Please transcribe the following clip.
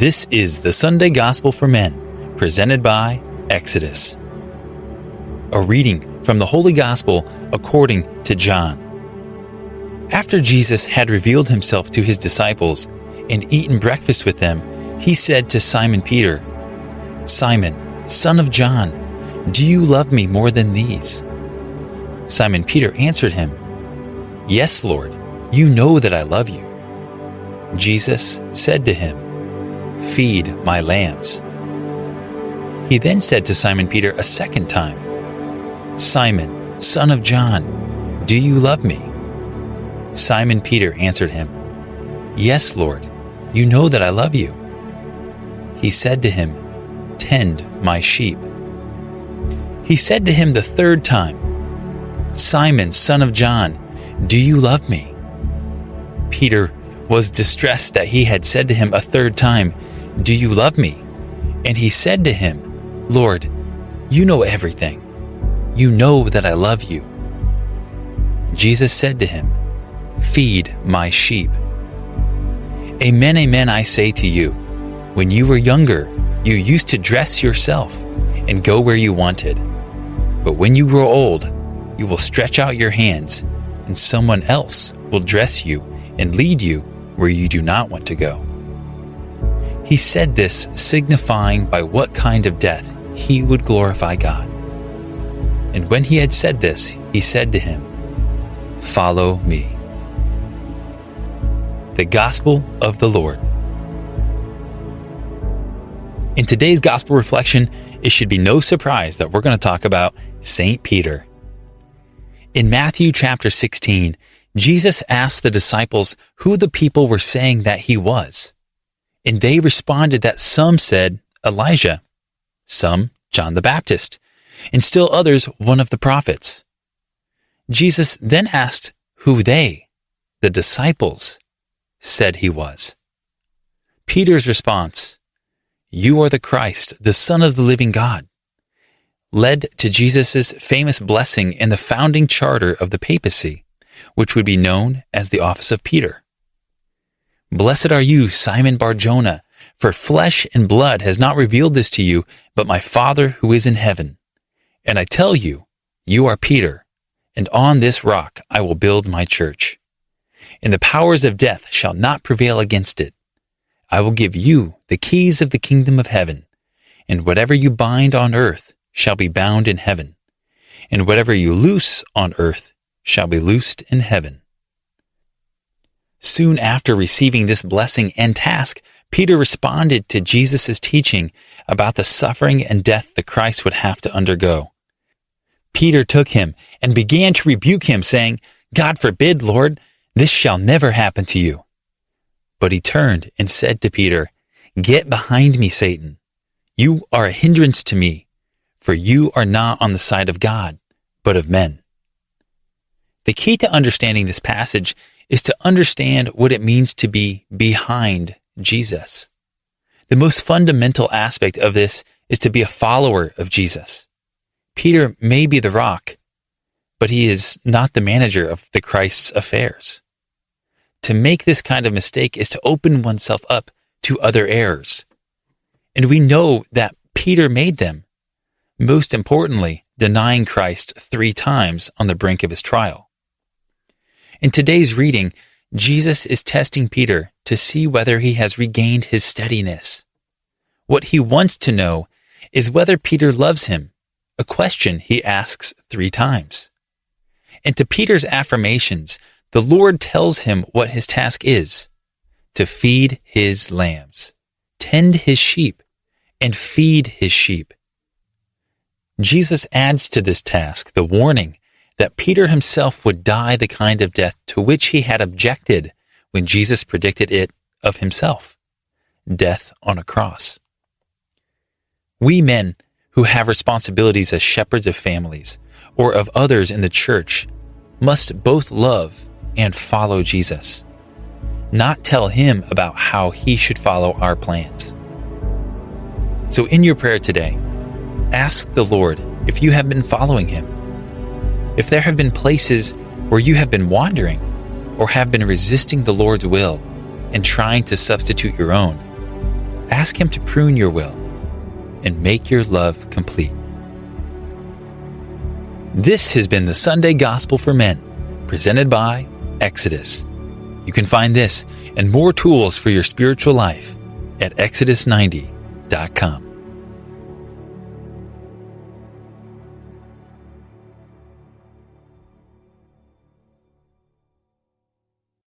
This is the Sunday Gospel for Men, presented by Exodus. A reading from the Holy Gospel according to John. After Jesus had revealed himself to his disciples and eaten breakfast with them, he said to Simon Peter, "Simon, son of John, do you love me more than these?" Simon Peter answered him, "Yes, Lord, you know that I love you." Jesus said to him, "Feed my lambs." He then said to Simon Peter a second time, "Simon, son of John, do you love me?" Simon Peter answered him, "Yes, Lord, you know that I love you." He said to him, "Tend my sheep." He said to him the third time, "Simon, son of John, do you love me?" Peter was distressed that he had said to him a third time, "Do you love me?" And he said to him, "Lord, you know everything. You know that I love you." Jesus said to him, "Feed my sheep. Amen, amen, I say to you, when you were younger, you used to dress yourself and go where you wanted. But when you grow old, you will stretch out your hands, and someone else will dress you and lead you where you do not want to go." He said this, signifying by what kind of death he would glorify God. And when he had said this, he said to him, "Follow me." The Gospel of the Lord. In today's Gospel reflection, it should be no surprise that we're going to talk about St. Peter. In Matthew chapter 16, Jesus asked the disciples who the people were saying that he was. And they responded that some said Elijah, some John the Baptist, and still others one of the prophets. Jesus then asked who they, the disciples, said he was. Peter's response, "You are the Christ, the Son of the living God," led to Jesus' famous blessing in the founding charter of the papacy, which would be known as the office of Peter. "Blessed are you, Simon Bar-Jonah, for flesh and blood has not revealed this to you, but my Father who is in heaven. And I tell you, you are Peter, and on this rock I will build my church. And the powers of death shall not prevail against it. I will give you the keys of the kingdom of heaven, and whatever you bind on earth shall be bound in heaven, and whatever you loose on earth shall be loosed in heaven." Soon after receiving this blessing and task, Peter responded to Jesus' teaching about the suffering and death the Christ would have to undergo. Peter took him and began to rebuke him, saying, "God forbid, Lord, this shall never happen to you." But he turned and said to Peter, "Get behind me, Satan. You are a hindrance to me, for you are not on the side of God, but of men." The key to understanding this passage is to understand what it means to be behind Jesus. The most fundamental aspect of this is to be a follower of Jesus. Peter may be the rock, but he is not the manager of the Christ's affairs. To make this kind of mistake is to open oneself up to other errors. And we know that Peter made them, most importantly, denying Christ 3 times on the brink of his trial. In today's reading, Jesus is testing Peter to see whether he has regained his steadiness. What he wants to know is whether Peter loves him, a question he asks 3 times. And to Peter's affirmations, the Lord tells him what his task is: to feed his lambs, tend his sheep, and feed his sheep. Jesus adds to this task the warning that Peter himself would die the kind of death to which he had objected when Jesus predicted it of himself: death on a cross. We men who have responsibilities as shepherds of families or of others in the church must both love and follow Jesus, not tell him about how he should follow our plans. So in your prayer today, ask the Lord if you have been following him. If there have been places where you have been wandering or have been resisting the Lord's will and trying to substitute your own, Ask Him to prune your will and make your love complete. This has been the Sunday Gospel for Men, presented by Exodus. You can find this and more tools for your spiritual life at exodus90.com.